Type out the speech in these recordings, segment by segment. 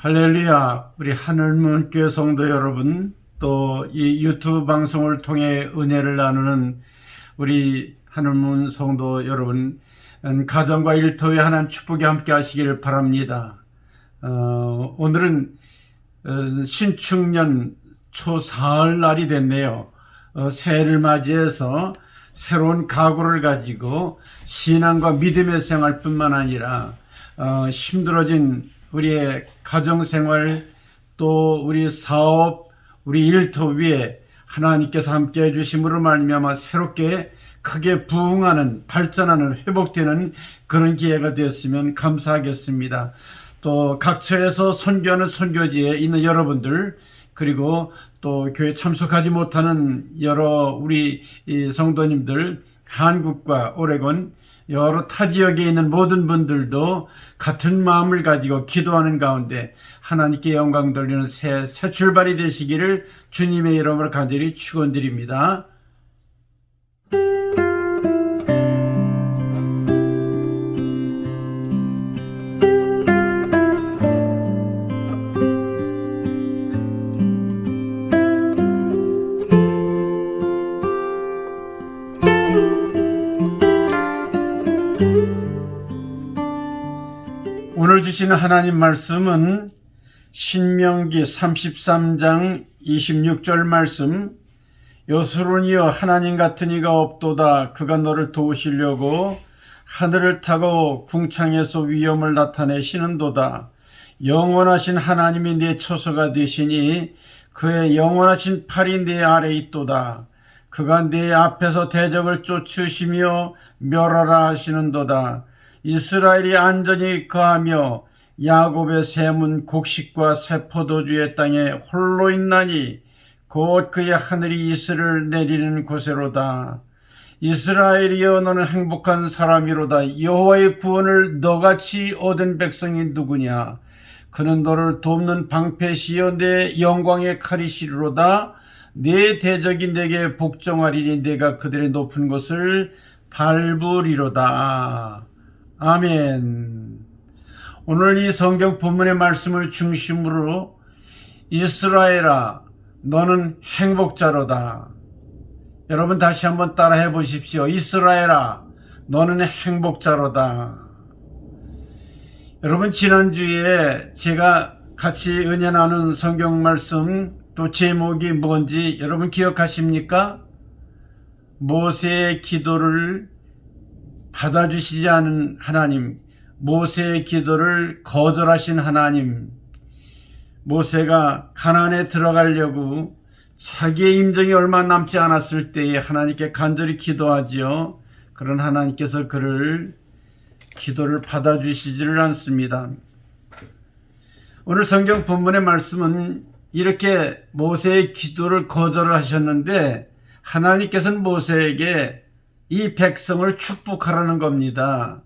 할렐루야. 우리 하늘문교회 성도 여러분, 또 이 유튜브 방송을 통해 은혜를 나누는 우리 하늘문 성도 여러분, 가정과 일터에 하나님 축복이 함께 하시기를 바랍니다. 오늘은 신축년 초사흘 날이 됐네요. 새해를 맞이해서 새로운 각오를 가지고 신앙과 믿음의 생활뿐만 아니라 힘들어진 우리의 가정생활, 또 우리 사업, 우리 일터 위에 하나님께서 함께 해주심으로 말미암아 새롭게 크게 부흥하는, 발전하는, 회복되는 그런 기회가 되었으면 감사하겠습니다. 또 각처에서 선교하는 선교지에 있는 여러분들, 그리고 또 교회 참석하지 못하는 여러 우리 성도님들, 한국과 오레곤, 여러 타 지역에 있는 모든 분들도 같은 마음을 가지고 기도하는 가운데 하나님께 영광 돌리는 새 출발이 되시기를 주님의 이름으로 간절히 축원드립니다. 오늘 주시는 하나님 말씀은 신명기 33장 26절 말씀. 여수론이여 하나님 같은 이가 없도다. 그가 너를 도우시려고 하늘을 타고 궁창에서 위엄을 나타내시는도다. 영원하신 하나님이 네 처소가 되시니 그의 영원하신 팔이 네 아래 있도다. 그가 네 앞에서 대적을 쫓으시며 멸하라 하시는도다. 이스라엘이 안전히 거하며 야곱의 샘은 곡식과 새 포도주의 땅에 홀로 있나니 곧 그의 하늘이 이슬을 내리는 곳에로다. 이스라엘이여 너는 행복한 사람이로다. 여호와의 구원을 너같이 얻은 백성이 누구냐. 그는 너를 돕는 방패시여 내 영광의 칼이시로다. 네 대적이 내게 복종하리니 내가 그들의 높은 곳을 밟으리로다. 아멘. 오늘 이 성경 본문의 말씀을 중심으로 이스라엘아 너는 행복자로다. 여러분 다시 한번 따라해 보십시오. 이스라엘아 너는 행복자로다. 여러분 지난주에 제가 같이 은혜 나눈 성경 말씀 또 제목이 뭔지 여러분 기억하십니까? 모세의 기도를 받아주시지 않은 하나님, 모세의 기도를 거절하신 하나님, 모세가 가나안에 들어가려고 자기의 임종이 얼마 남지 않았을 때에 하나님께 간절히 기도하지요. 그런 하나님께서 그를 기도를 받아주시지를 않습니다. 오늘 성경 본문의 말씀은 이렇게 모세의 기도를 거절을 하셨는데 하나님께서는 모세에게 이 백성을 축복하라는 겁니다.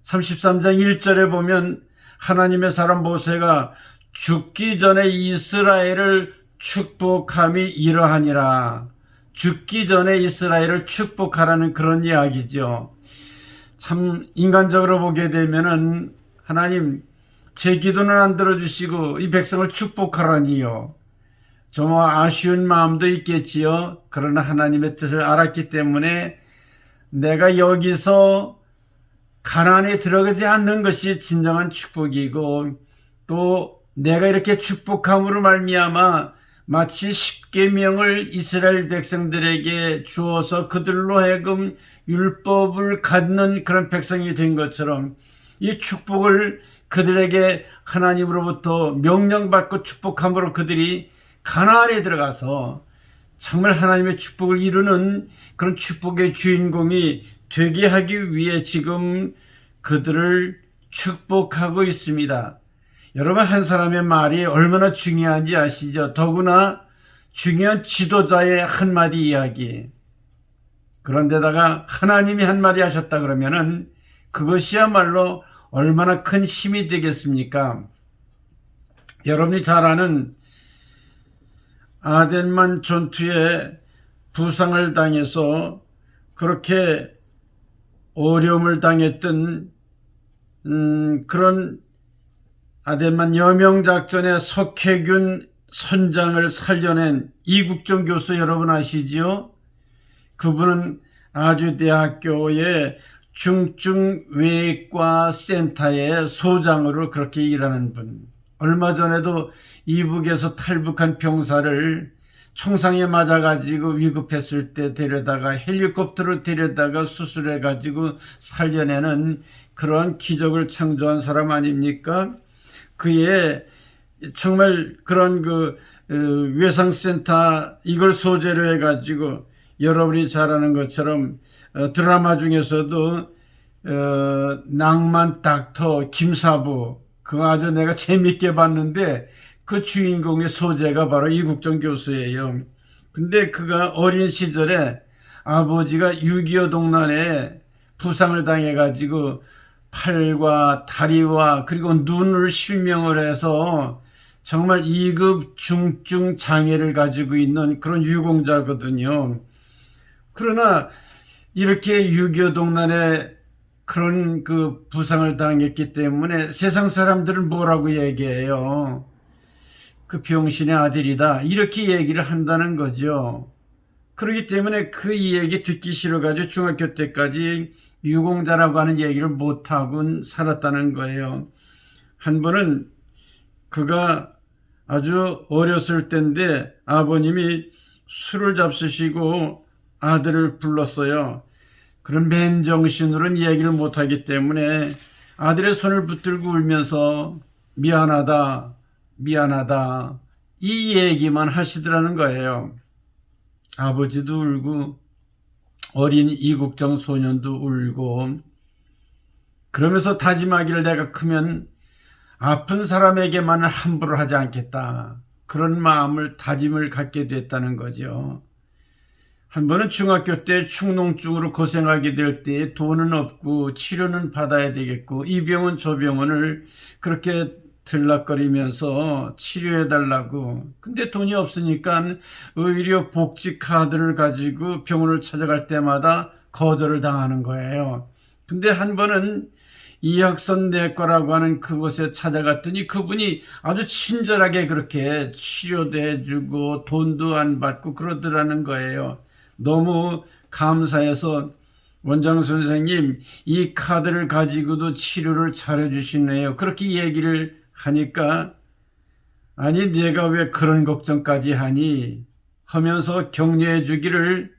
33장 1절에 보면 하나님의 사람 모세가 죽기 전에 이스라엘을 축복함이 이러하니라. 죽기 전에 이스라엘을 축복하라는 그런 이야기죠. 참 인간적으로 보게 되면은 하나님 제 기도는 안 들어주시고 이 백성을 축복하라니요. 정말 아쉬운 마음도 있겠지요. 그러나 하나님의 뜻을 알았기 때문에 내가 여기서 가나안에 들어가지 않는 것이 진정한 축복이고 또 내가 이렇게 축복함으로 말미암아 마치 십계명을 이스라엘 백성들에게 주어서 그들로 하여금 율법을 갖는 그런 백성이 된 것처럼 이 축복을 그들에게 하나님으로부터 명령받고 축복함으로 그들이 가나안에 들어가서 정말 하나님의 축복을 이루는 그런 축복의 주인공이 되게 하기 위해 지금 그들을 축복하고 있습니다. 여러분 한 사람의 말이 얼마나 중요한지 아시죠? 더구나 중요한 지도자의 한마디 이야기. 그런데다가 하나님이 한마디 하셨다 그러면은 그것이야말로 얼마나 큰 힘이 되겠습니까? 여러분이 잘 아는 아덴만 전투에 부상을 당해서 그렇게 어려움을 당했던 그런 아덴만 여명작전에 석혜균 선장을 살려낸 이국정 교수 여러분 아시지요? 그분은 아주대학교의 중증외과 센터의 소장으로 그렇게 일하는 분. 얼마 전에도 이북에서 탈북한 병사를 총상에 맞아가지고 위급했을 때 데려다가 헬리콥터로 데려다가 수술해가지고 살려내는 그런 기적을 창조한 사람 아닙니까? 그의 정말 그런 외상센터 이걸 소재로 해가지고 여러분이 잘 아는 것처럼 드라마 중에서도 낭만 닥터 김사부 그거 아주 내가 재밌게 봤는데 그 주인공의 소재가 바로 이국정 교수예요. 근데 그가 어린 시절에 아버지가 6.25 동란에 부상을 당해가지고 팔과 다리와 그리고 눈을 실명을 해서 정말 2급 중증 장애를 가지고 있는 그런 유공자거든요. 그러나 이렇게 6.25 동란에 그런 부상을 당했기 때문에 세상 사람들은 뭐라고 얘기해요? 그 병신의 아들이다 이렇게 얘기를 한다는 거죠. 그렇기 때문에 그 얘기 듣기 싫어가지고 중학교 때까지 유공자라고 하는 얘기를 못하고 살았다는 거예요. 한 번은 그가 아주 어렸을 때인데 아버님이 술을 잡수시고 아들을 불렀어요. 그런 맨정신으로는 얘기를 못하기 때문에 아들의 손을 붙들고 울면서 미안하다 미안하다 이 얘기만 하시더라는 거예요. 아버지도 울고 어린 이국정 소년도 울고 그러면서 다짐하기를 내가 크면 아픈 사람에게만은 함부로 하지 않겠다 그런 다짐을 갖게 됐다는 거죠. 한 번은 중학교 때 축농증으로 고생하게 될 때 돈은 없고 치료는 받아야 되겠고 이 병원 저 병원을 그렇게 들락거리면서 치료해달라고. 근데 돈이 없으니까 의료 복지 카드를 가지고 병원을 찾아갈 때마다 거절을 당하는 거예요. 근데 한 번은 이학선 내과라고 하는 그곳에 찾아갔더니 그분이 아주 친절하게 그렇게 치료도 해주고 돈도 안 받고 그러더라는 거예요. 너무 감사해서 원장 선생님 이 카드를 가지고도 치료를 잘해주시네요. 그렇게 얘기를 하니까 아니 내가 왜 그런 걱정까지 하니 하면서 격려해 주기를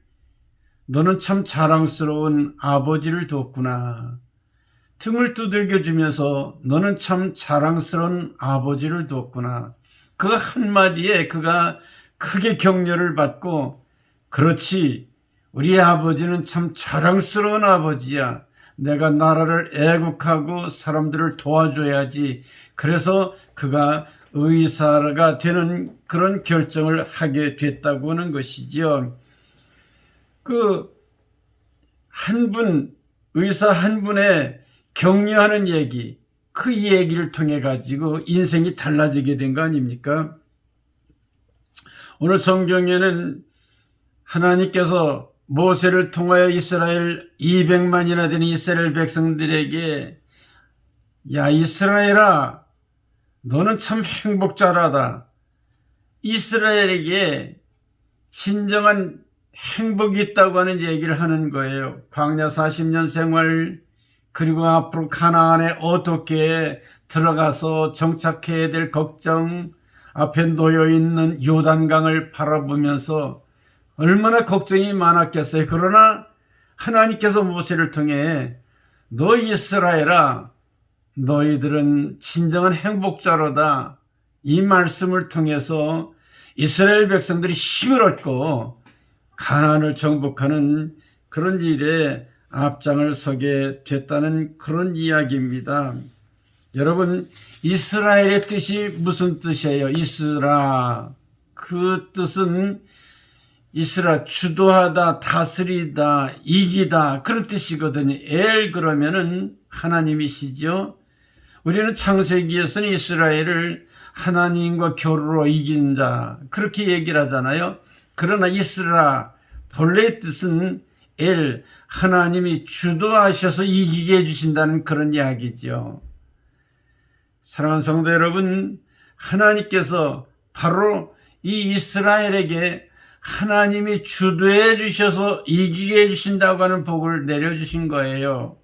너는 참 자랑스러운 아버지를 뒀구나. 등을 두들겨 주면서 너는 참 자랑스러운 아버지를 뒀구나. 그 한마디에 그가 크게 격려를 받고 그렇지 우리 아버지는 참 자랑스러운 아버지야. 내가 나라를 애국하고 사람들을 도와줘야지. 그래서 그가 의사가 되는 그런 결정을 하게 됐다고 하는 것이지요. 의사 한 분의 격려하는 얘기, 그 얘기를 통해 가지고 인생이 달라지게 된 거 아닙니까? 오늘 성경에는 하나님께서 모세를 통하여 이스라엘 200만이나 되는 이스라엘 백성들에게 야 이스라엘아 너는 참 행복자라다. 이스라엘에게 진정한 행복이 있다고 하는 얘기를 하는 거예요. 광야 40년 생활 그리고 앞으로 가나안에 어떻게 들어가서 정착해야 될 걱정 앞에 놓여있는 요단강을 바라보면서 얼마나 걱정이 많았겠어요. 그러나 하나님께서 모세를 통해 너 이스라엘아 너희들은 진정한 행복자로다 이 말씀을 통해서 이스라엘 백성들이 힘을 얻고 가나안을 정복하는 그런 일에 앞장을 서게 됐다는 그런 이야기입니다. 여러분 이스라엘의 뜻이 무슨 뜻이에요? 이스라 그 뜻은 이스라 주도하다 다스리다 이기다 그런 뜻이거든요. 엘 그러면은 하나님이시죠. 우리는 창세기에서는 이스라엘을 하나님과 교류로 이긴 자 그렇게 얘기를 하잖아요. 그러나 이스라 본래의 뜻은 엘 하나님이 주도하셔서 이기게 해주신다는 그런 이야기죠. 사랑하는 성도 여러분, 하나님께서 바로 이 이스라엘에게 하나님이 주도해 주셔서 이기게 해주신다고 하는 복을 내려주신 거예요.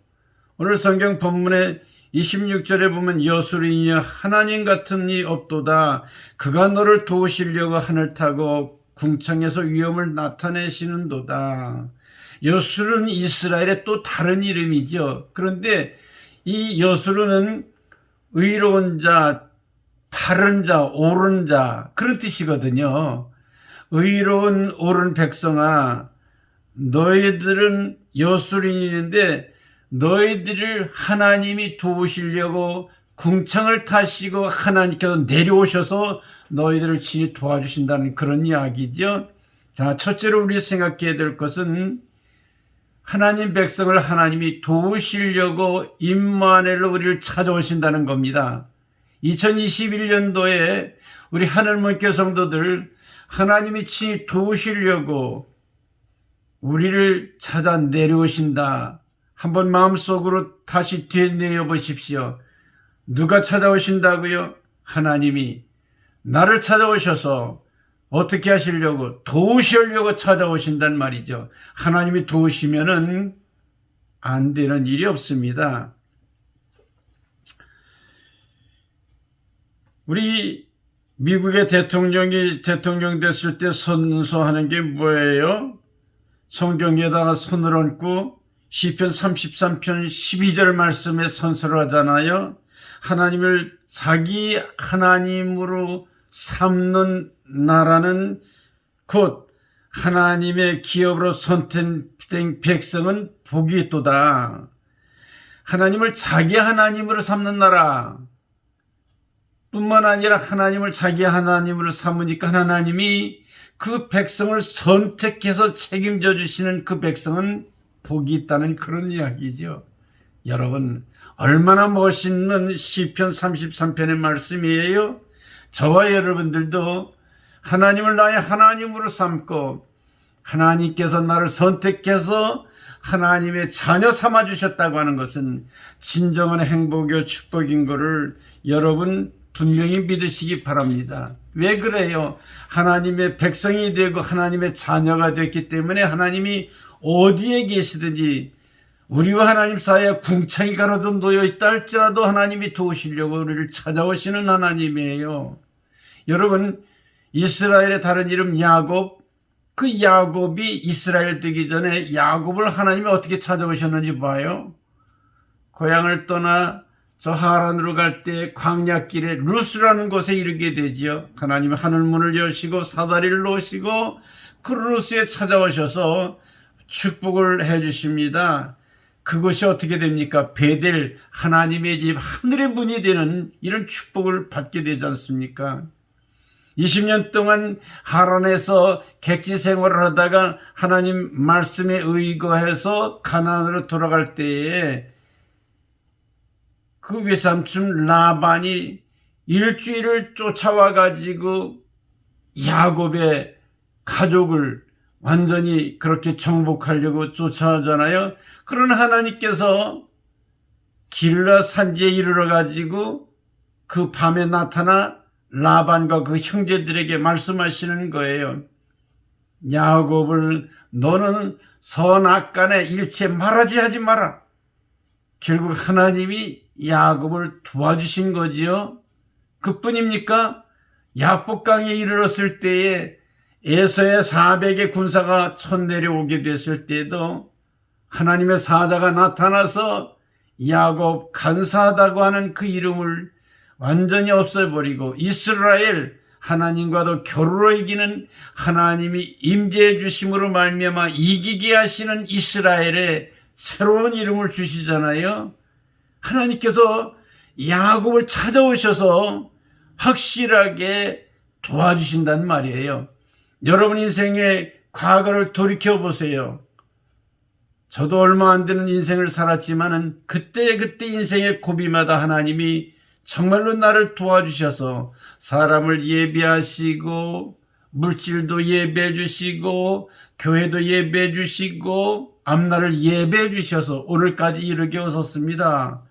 오늘 성경 본문의 26절에 보면 여수르이여 하나님 같은 이 없도다. 그가 너를 도우시려고 하늘 타고 궁창에서 위엄을 나타내시는도다. 여수르는 이스라엘의 또 다른 이름이죠. 그런데 이 여수르는 의로운 자, 바른 자, 옳은 자 그런 뜻이거든요. 의로운 옳은 백성아, 너희들은 여수린인데 너희들을 하나님이 도우시려고 궁창을 타시고 하나님께서 내려오셔서 너희들을 친히 도와주신다는 그런 이야기죠. 자, 첫째로 우리 생각해야 될 것은 하나님 백성을 하나님이 도우시려고 임마누엘로 우리를 찾아오신다는 겁니다. 2021년도에 우리 하늘문교 성도들 하나님이 친히 도우시려고 우리를 찾아 내려오신다. 한번 마음속으로 다시 되뇌어 보십시오. 누가 찾아오신다고요? 하나님이 나를 찾아오셔서 어떻게 하시려고? 도우시려고 찾아오신단 말이죠. 하나님이 도우시면은 안 되는 일이 없습니다. 우리 미국의 대통령이 대통령 됐을 때 선서하는 게 뭐예요? 성경에다가 손을 얹고 시편 33편 12절 말씀에 선서를 하잖아요. 하나님을 자기 하나님으로 삼는 나라는 곧 하나님의 기업으로 선택된 백성은 복이 있도다. 하나님을 자기 하나님으로 삼는 나라 뿐만 아니라 하나님을 자기 하나님으로 삼으니까 하나님이 그 백성을 선택해서 책임져 주시는 그 백성은 복이 있다는 그런 이야기죠. 여러분, 얼마나 멋있는 시편 33편의 말씀이에요. 저와 여러분들도 하나님을 나의 하나님으로 삼고 하나님께서 나를 선택해서 하나님의 자녀 삼아 주셨다고 하는 것은 진정한 행복이요 축복인 것을 여러분 분명히 믿으시기 바랍니다. 왜 그래요? 하나님의 백성이 되고 하나님의 자녀가 됐기 때문에 하나님이 어디에 계시든지 우리와 하나님 사이에 궁창이 가로져 놓여 있다 할지라도 하나님이 도우시려고 우리를 찾아오시는 하나님이에요. 여러분, 이스라엘의 다른 이름 야곱, 그 야곱이 이스라엘 되기 전에 야곱을 하나님이 어떻게 찾아오셨는지 봐요. 고향을 떠나 저 하란으로 갈 때 광야길에 루스라는 곳에 이르게 되지요. 하나님은 하늘문을 여시고 사다리를 놓으시고 그 루스에 찾아오셔서 축복을 해주십니다. 그것이 어떻게 됩니까? 베델, 하나님의 집, 하늘의 문이 되는 이런 축복을 받게 되지 않습니까? 20년 동안 하란에서 객지 생활을 하다가 하나님 말씀에 의거해서 가나안으로 돌아갈 때에 그 외삼촌 라반이 일주일을 쫓아와 가지고 야곱의 가족을 완전히 그렇게 정복하려고 쫓아오잖아요. 그러나 하나님께서 길라 산지에 이르러 가지고 그 밤에 나타나 라반과 그 형제들에게 말씀하시는 거예요. 야곱을 너는 선악간에 일체 말하지 하지 마라. 결국 하나님이 야곱을 도와주신 거지요. 그뿐입니까? 야복강에 이르렀을 때에 에서의 400의 군사가 쳐내려오게 됐을 때에도 하나님의 사자가 나타나서 야곱 간사하다고 하는 그 이름을 완전히 없애버리고 이스라엘 하나님과도 겨루어 이기는 하나님이 임재해 주심으로 말미암아 이기게 하시는 이스라엘의 새로운 이름을 주시잖아요. 하나님께서 야곱을 찾아오셔서 확실하게 도와주신단 말이에요. 여러분 인생의 과거를 돌이켜보세요. 저도 얼마 안 되는 인생을 살았지만은 그때 인생의 고비마다 하나님이 정말로 나를 도와주셔서 사람을 예배하시고 물질도 예배해 주시고 교회도 예배해 주시고 앞날을 예배해 주셔서 오늘까지 이르게 오셨습니다.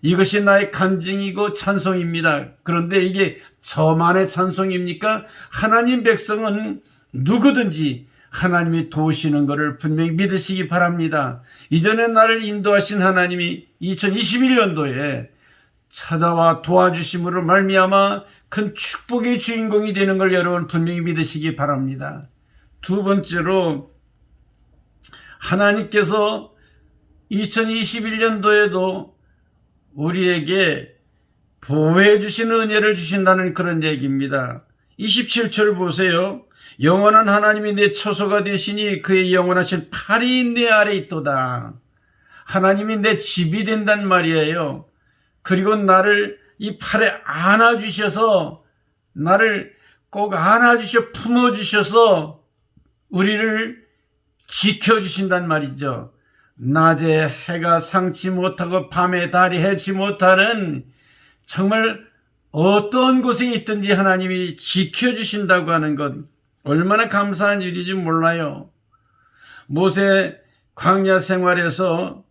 이것이 나의 간증이고 찬송입니다. 그런데 이게 저만의 찬송입니까? 하나님 백성은 누구든지 하나님이 도우시는 것을 분명히 믿으시기 바랍니다. 이전에 나를 인도하신 하나님이 2021년도에 찾아와 도와주심으로 말미암아 큰 축복의 주인공이 되는 걸 여러분 분명히 믿으시기 바랍니다. 두 번째로, 하나님께서 2021년도에도 우리에게 보호해 주시는 은혜를 주신다는 그런 얘기입니다. 27절 보세요. 영원한 하나님이 내 처소가 되시니 그의 영원하신 팔이 내 아래 있도다. 하나님이 내 집이 된단 말이에요. 그리고 나를 이 팔에 안아주셔서, 나를 꼭 안아주셔 품어주셔서 우리를 지켜주신단 말이죠. 낮에 해가 상치 못하고 밤에 달이 해치 못하는, 정말 어떤 곳에 있든지 하나님이 지켜주신다고 하는 것, 얼마나 감사한 일인지 몰라요. 모세 광야 생활에서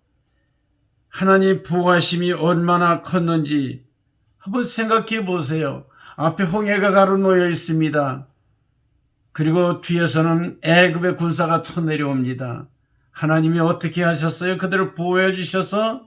하나님 보호하심이 얼마나 컸는지 한번 생각해 보세요. 앞에 홍해가 가로놓여 있습니다. 그리고 뒤에서는 애굽의 군사가 쳐내려옵니다. 하나님이 어떻게 하셨어요? 그들을 보호해 주셔서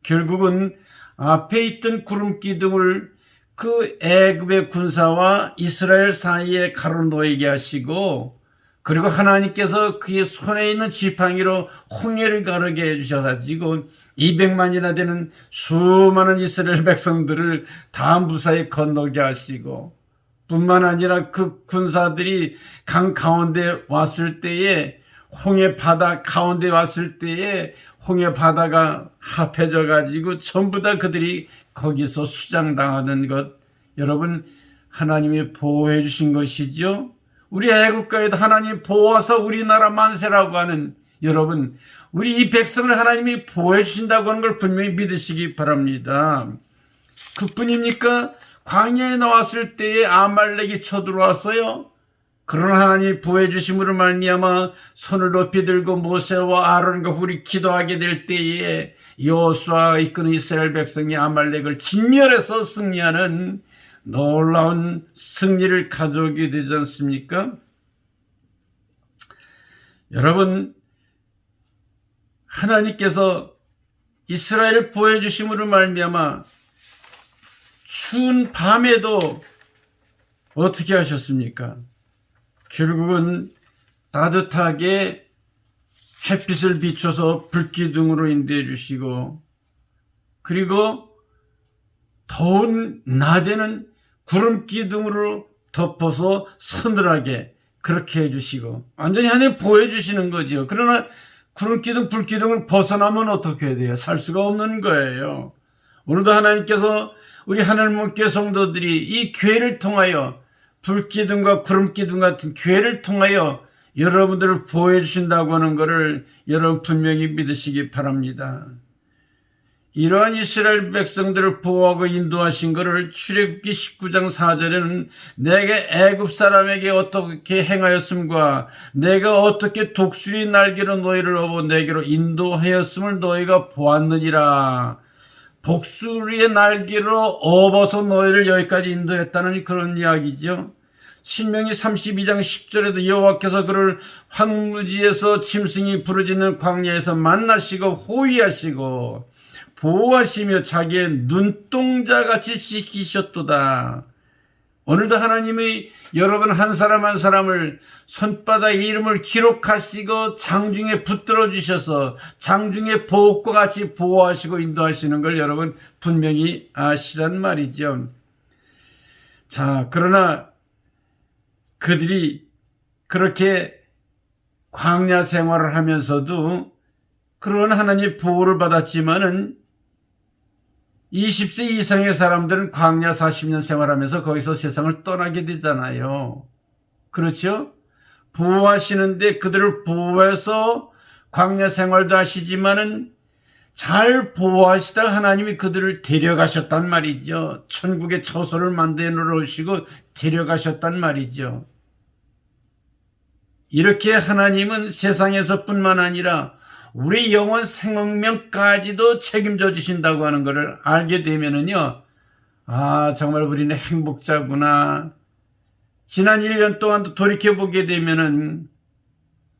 결국은 앞에 있던 구름 기둥을 그 애굽의 군사와 이스라엘 사이에 가로놓이게 하시고, 그리고 하나님께서 그의 손에 있는 지팡이로 홍해를 가르게 해주셔가지고 200만이나 되는 수많은 이스라엘 백성들을 다 무사히 건너게 하시고, 뿐만 아니라 그 군사들이 강 가운데 왔을 때에, 홍해 바다 가운데 왔을 때에 홍해 바다가 합해져 가지고 전부 다 그들이 거기서 수장당하는 것, 여러분 하나님이 보호해 주신 것이죠. 우리 애국가에도 하나님 보호하사 우리나라 만세라고 하는, 여러분 우리 이 백성을 하나님이 보호해 주신다고 하는 걸 분명히 믿으시기 바랍니다. 그뿐입니까? 광야에 나왔을 때에 아말렉이 쳐들어왔어요. 그러나 하나님이 보호해 주심으로 말미암아 손을 높이 들고 모세와 아론과 훌이 기도하게 될 때에 여호수아가 이끄는 이스라엘 백성이 아말렉을 진멸해서 승리하는 놀라운 승리를 가져오게 되지 않습니까? 여러분, 하나님께서 이스라엘을 보호해 주심으로 말미암아 추운 밤에도 어떻게 하셨습니까? 결국은 따뜻하게 햇빛을 비춰서 불기둥으로 인도해 주시고, 그리고 더운 낮에는 구름기둥으로 덮어서 서늘하게 그렇게 해주시고, 완전히 하나님 보호해 주시는 거죠. 그러나 구름기둥 불기둥을 벗어나면 어떻게 해야 돼요? 살 수가 없는 거예요. 오늘도 하나님께서 우리 하늘문교 성도들이 이 교회를 통하여, 불기둥과 구름기둥 같은 교회를 통하여 여러분들을 보호해 주신다고 하는 것을 여러분 분명히 믿으시기 바랍니다. 이러한 이스라엘 백성들을 보호하고 인도하신 것을 출애굽기 19장 4절에는 내게 애굽 사람에게 어떻게 행하였음과 내가 어떻게 독수리 날개로 너희를 업어 내게로 인도하였음을 너희가 보았느니라. 독수리의 날개로 업어서 너희를 여기까지 인도했다는 그런 이야기죠. 신명기 32장 10절에도 여호와께서 그를 황무지에서 짐승이 부르짖는 광야에서 만나시고 호위하시고 보호하시며 자기의 눈동자같이 지키셨도다. 오늘도 하나님이 여러분 한 사람 한 사람을 손바닥에 이름을 기록하시고 장중에 붙들어 주셔서 장중에 보호과 같이 보호하시고 인도하시는 걸 여러분 분명히 아시란 말이죠. 자, 그러나 그들이 그렇게 광야 생활을 하면서도 그런 하나님의 보호를 받았지만은 20세 이상의 사람들은 광야 40년 생활하면서 거기서 세상을 떠나게 되잖아요. 그렇죠? 보호하시는데 그들을 보호해서 광야 생활도 하시지만은 잘 보호하시다 하나님이 그들을 데려가셨단 말이죠. 천국의 처소를 만들어 놓으시고 데려가셨단 말이죠. 이렇게 하나님은 세상에서뿐만 아니라 우리 영혼 생명까지도 책임져 주신다고 하는 것을 알게 되면은요, 아, 정말 우리는 행복자구나. 지난 1년 동안도 돌이켜보게 되면은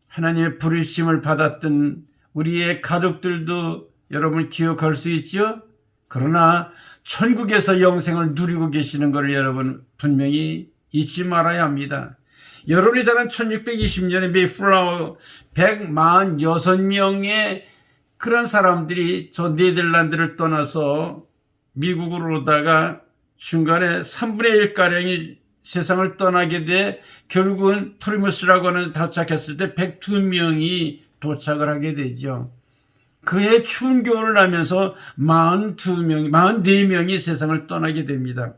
하나님의 부르심을 받았던 우리의 가족들도 여러분 기억할 수 있죠? 그러나 천국에서 영생을 누리고 계시는 것을 여러분 분명히 잊지 말아야 합니다. 여러분이 잘 아는 1620년에 메이플라워 146명의 그런 사람들이 저 네덜란드를 떠나서 미국으로 오다가 중간에 3분의 1가량이 세상을 떠나게 돼 결국은 프리무스라고 하는 도착했을 때 102명이 도착을 하게 되죠. 그해 추운 겨울을 나면서 44명이 세상을 떠나게 됩니다.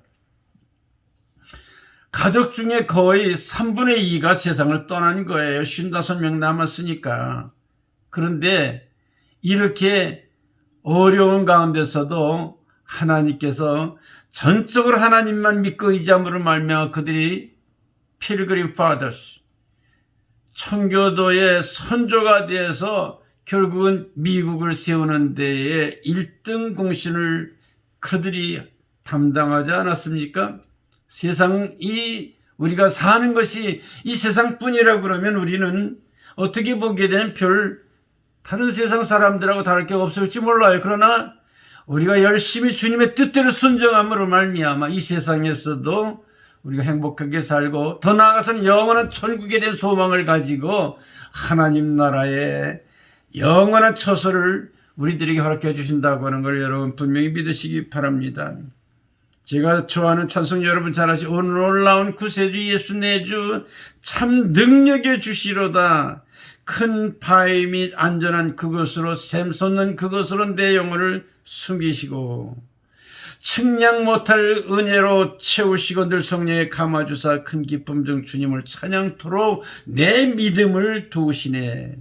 가족 중에 거의 3분의 2가 세상을 떠난 거예요. 55명 남았으니까. 그런데 이렇게 어려운 가운데서도 하나님께서 전적으로 하나님만 믿고 의지함으로 말미암아 그들이 필그림 파더스, 청교도의 선조가 되어서 결국은 미국을 세우는 데에 1등 공신을 그들이 담당하지 않았습니까? 세상이 우리가 사는 것이 이 세상뿐이라고 그러면 우리는 어떻게 보게 되면 다른 세상 사람들하고 다를 게 없을지 몰라요. 그러나 우리가 열심히 주님의 뜻대로 순종함으로 말미암아 이 세상에서도 우리가 행복하게 살고 더 나아가서는 영원한 천국에 대한 소망을 가지고 하나님 나라의 영원한 처소를 우리들에게 허락해 주신다고 하는 걸 여러분 분명히 믿으시기 바랍니다. 제가 좋아하는 찬송 여러분 잘 아시죠? 오늘 올라온 구세주 예수 내주 참 능력에 주시로다. 큰 바위 및 안전한 그것으로 샘솟는 그것으로 내 영혼을 숨기시고 측량 못할 은혜로 채우시고 늘 성령에 감아주사 큰 기쁨 중 주님을 찬양토록 내 믿음을 도우시네.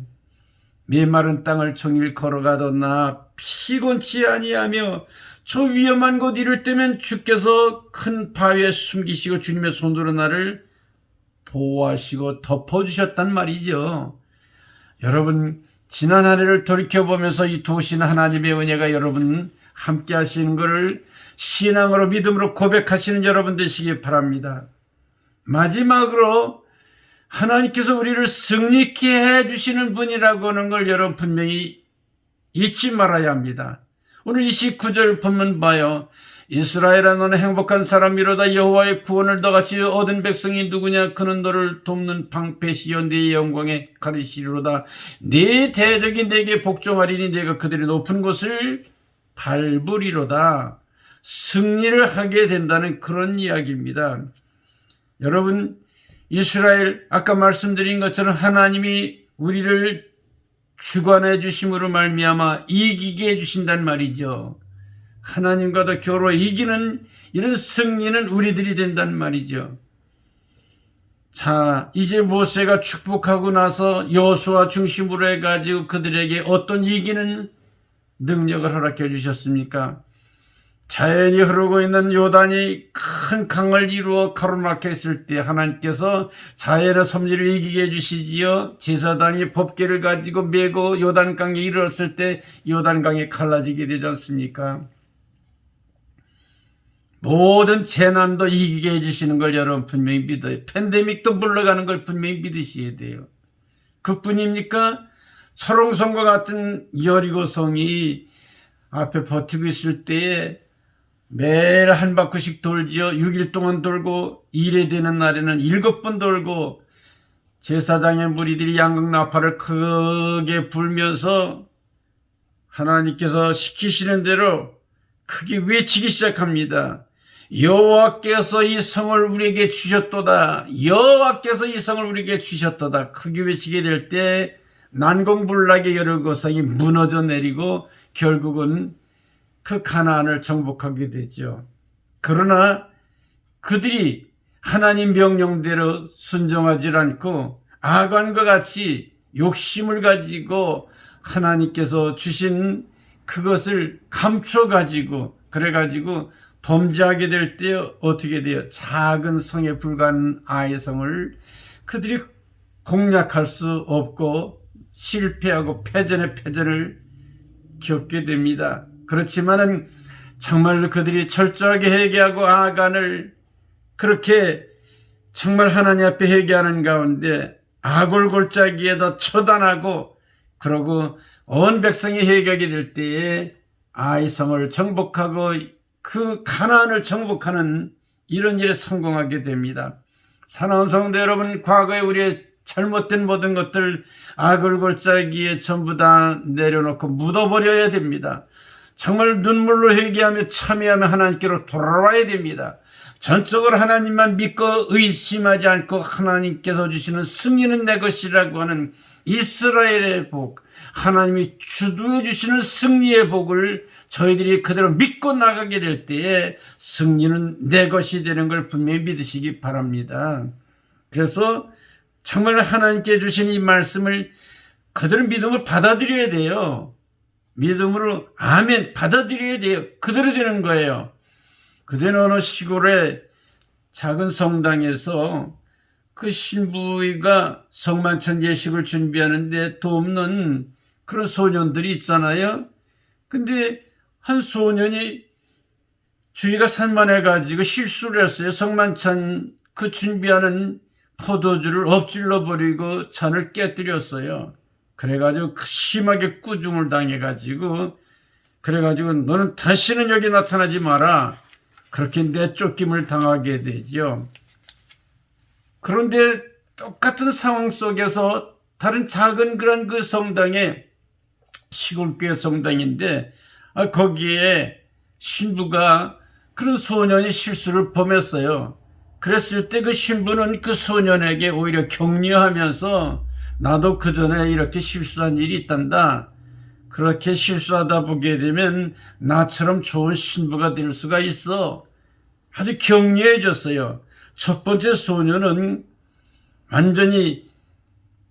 메마른 땅을 종일 걸어가도 나 피곤치 아니하며 저 위험한 곳 이를 때면 주께서 큰 바위에 숨기시고 주님의 손으로 나를 보호하시고 덮어주셨단 말이죠. 여러분 지난 한 해를 돌이켜보면서 이 도우시는 하나님의 은혜가 여러분 함께 하시는 것을 신앙으로 믿음으로 고백하시는 여러분 되시기 바랍니다. 마지막으로 하나님께서 우리를 승리케 해주시는 분이라고 하는 걸 여러분 분명히 잊지 말아야 합니다. 오늘 29절 본문 봐요. 이스라엘아 너는 행복한 사람이로다. 여호와의 구원을 너같이 얻은 백성이 누구냐. 그는 너를 돕는 방패시여 네 영광에 가리시리로다. 네 대적이 내게 복종하리니 내가 그들의 높은 곳을 밟으리로다. 승리를 하게 된다는 그런 이야기입니다. 여러분 이스라엘 아까 말씀드린 것처럼 하나님이 우리를 주관해 주심으로 말미암아 이기게 해주신단 말이죠. 하나님과도 겨루어 이기는 이런 승리는 우리들이 된단 말이죠. 자, 이제 모세가 축복하고 나서 여호수아 중심으로 해가지고 그들에게 어떤 이기는 능력을 허락해 주셨습니까? 자연이 흐르고 있는 요단이 큰 강을 이루어 가로막혀 있을 때 하나님께서 자연의 섭리를 이기게 해주시지요. 제사장이 법궤를 가지고 메고 요단강에 이르렀을 때 요단강이 갈라지게 되지 않습니까? 모든 재난도 이기게 해주시는 걸 여러분 분명히 믿어요. 팬데믹도 물러가는 걸 분명히 믿으셔야 돼요. 그뿐입니까? 철옹성과 같은 여리고성이 앞에 버티고 있을 때에 매일 한 바퀴씩 돌지요. 6일 동안 돌고 일에 되는 날에는 7번 돌고 제사장의 무리들이 양극 나팔을 크게 불면서 하나님께서 시키시는 대로 크게 외치기 시작합니다. 여호와께서 이 성을 우리에게 주셨도다. 여호와께서 이 성을 우리에게 주셨도다. 크게 외치게 될 때 난공불락의 여리고성이 무너져 내리고 결국은 그 가나안을 정복하게 되죠. 그러나 그들이 하나님 명령대로 순종하지 않고 아간과 같이 욕심을 가지고 하나님께서 주신 그것을 감춰가지고 그래가지고 범죄하게 될 때 어떻게 돼요? 작은 성에 불과한 아의 성을 그들이 공략할 수 없고 실패하고 패전의 패전을 겪게 됩니다. 그렇지만은 정말로 그들이 철저하게 회개하고 아간을 그렇게 정말 하나님 앞에 회개하는 가운데 아골골짜기에다 처단하고 그러고 온 백성이 회개하게 될 때에 아이 성을 정복하고 그 가나안을 정복하는 이런 일에 성공하게 됩니다. 사랑하는 성도 여러분, 과거에 우리의 잘못된 모든 것들 아골골짜기에 전부 다 내려놓고 묻어버려야 됩니다. 정말 눈물로 회개하며 참여하며 하나님께로 돌아와야 됩니다. 전적으로 하나님만 믿고 의심하지 않고 하나님께서 주시는 승리는 내 것이라고 하는 이스라엘의 복, 하나님이 주도해 주시는 승리의 복을 저희들이 그대로 믿고 나가게 될 때에 승리는 내 것이 되는 걸 분명히 믿으시기 바랍니다. 그래서 정말 하나님께 주신 이 말씀을 그대로 믿음으로 받아들여야 돼요. 믿음으로 아멘 받아들여야 돼요. 그대로 되는 거예요. 그대는 어느 시골의 작은 성당에서 그 신부가 성만찬 예식을 준비하는데 돕는 그런 소년들이 있잖아요. 근데 한 소년이 주의가 산만해가지고 실수를 했어요. 성만찬 그 준비하는 포도주를 엎질러 버리고 잔을 깨뜨렸어요. 그래가지고 심하게 꾸중을 당해가지고 그래가지고 너는 다시는 여기 나타나지 마라. 그렇게 내쫓김을 당하게 되죠. 그런데 똑같은 상황 속에서 다른 작은 그런 그 성당에 시골교회 성당인데 거기에 신부가 그런 소년이 실수를 범했어요. 그랬을 때 그 신부는 그 소년에게 오히려 격려하면서 나도 그전에 이렇게 실수한 일이 있단다. 그렇게 실수하다 보게 되면 나처럼 좋은 신부가 될 수가 있어. 아주 격려해 줬어요. 첫 번째 소년은 완전히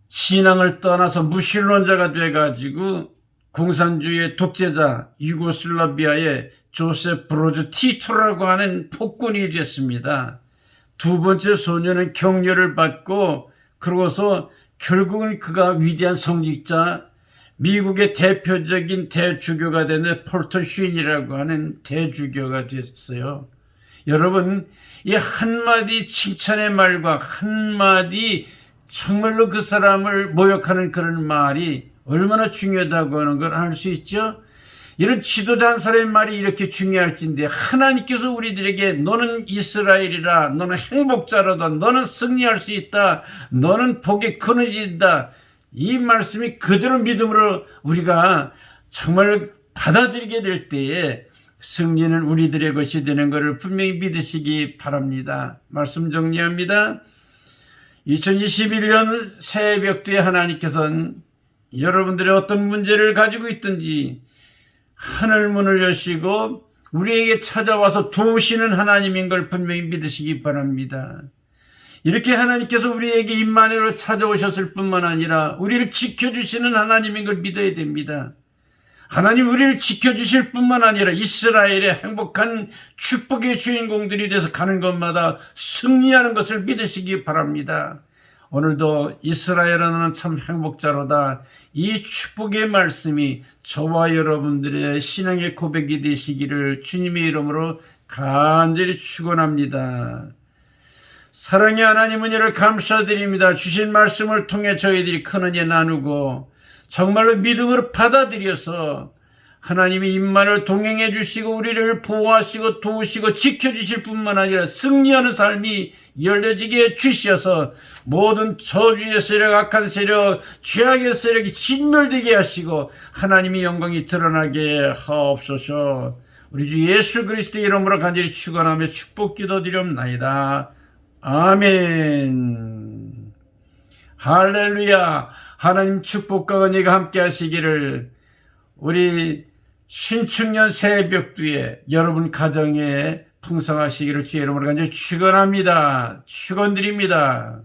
신앙을 떠나서 무신론자가 돼가지고 공산주의의 독재자 유고슬라비아의 조세프 브로즈 티토라고 하는 폭군이 됐습니다. 두 번째 소년은 격려를 받고 그러고서 결국은 그가 위대한 성직자 미국의 대표적인 대주교가 되는 폴턴 쉰이라고 하는 대주교가 됐어요. 여러분, 이 한마디 칭찬의 말과 한마디 정말로 그 사람을 모욕하는 그런 말이 얼마나 중요하다고 하는 걸 알 수 있죠? 이런 지도자 한 사람의 말이 이렇게 중요할진데 하나님께서 우리들에게 너는 이스라엘이라, 너는 행복자로다, 너는 승리할 수 있다, 너는 복에 거느진다, 이 말씀이 그대로 믿음으로 우리가 정말 받아들이게 될 때에 승리는 우리들의 것이 되는 것을 분명히 믿으시기 바랍니다. 말씀 정리합니다. 2021년 새벽뒤에 하나님께서는 여러분들의 어떤 문제를 가지고 있든지 하늘문을 여시고 우리에게 찾아와서 도우시는 하나님인 걸 분명히 믿으시기 바랍니다. 이렇게 하나님께서 우리에게 임마누엘로 찾아오셨을 뿐만 아니라 우리를 지켜주시는 하나님인 걸 믿어야 됩니다. 하나님 우리를 지켜주실 뿐만 아니라 이스라엘의 행복한 축복의 주인공들이 돼서 가는 곳마다 승리하는 것을 믿으시기 바랍니다. 오늘도 이스라엘은 참 행복자로다. 이 축복의 말씀이 저와 여러분들의 신앙의 고백이 되시기를 주님의 이름으로 간절히 축원합니다. 사랑의 하나님 은혜를 감사드립니다. 주신 말씀을 통해 저희들이 큰 은혜 나누고 정말로 믿음으로 받아들여서 하나님이 임만을 동행해 주시고 우리를 보호하시고 도우시고 지켜주실 뿐만 아니라 승리하는 삶이 열려지게 주셔서 모든 저주의 세력, 악한 세력, 죄악의 세력이 진멸되게 하시고 하나님의 영광이 드러나게 하옵소서. 우리 주 예수 그리스도의 이름으로 간절히 축원하며 축복 기도드리옵나이다. 아멘. 할렐루야. 하나님 축복과 은혜가 함께 하시기를 우리 신축년 새벽뒤에 여러분 가정에 풍성하시기를 주의 이름으로 간절히 축원합니다. 축원드립니다.